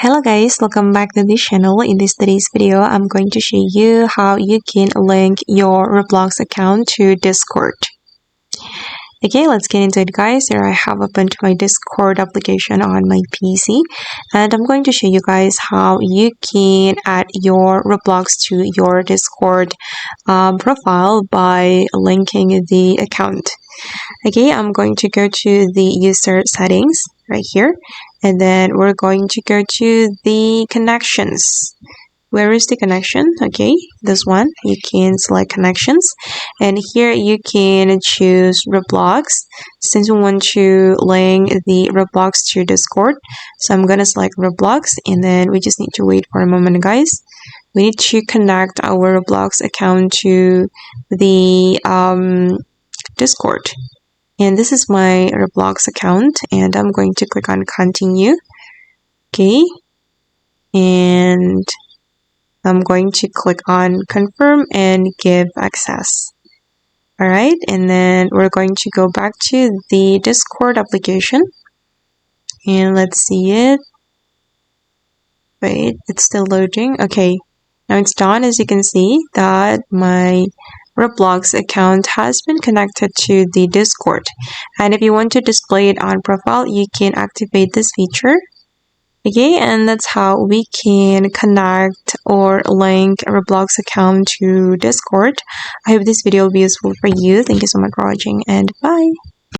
Hello guys, welcome back to this channel. In today's video, I'm going to show you how you can link your Roblox account to Discord. Okay, let's get into it guys. Here I have opened my Discord application on my PC and I'm going to show you guys how you can add your Roblox to your Discord profile by linking the account. Okay, I'm going to go to the user settings right here, and then we're going to go to the connections. Where is the connection? Okay, this one. You can select connections, and here you can choose Roblox since we want to link the Roblox to Discord. So I'm gonna select Roblox, and then we just need to wait for a moment guys. We need to connect our Roblox account to the Discord. And this is my Roblox account, and I'm going to click on continue. Okay, and I'm going to click on confirm and give access. Alright, and then we're going to go back to the Discord application and let's see it. Wait, it's still loading. Okay, now it's done. As you can see that my Roblox account has been connected to the Discord, and if you want to display it on profile, you can activate this feature. Okay, and that's how we can connect or link a Roblox account to Discord. I hope this video will be useful for you. Thank you so much for watching, and bye.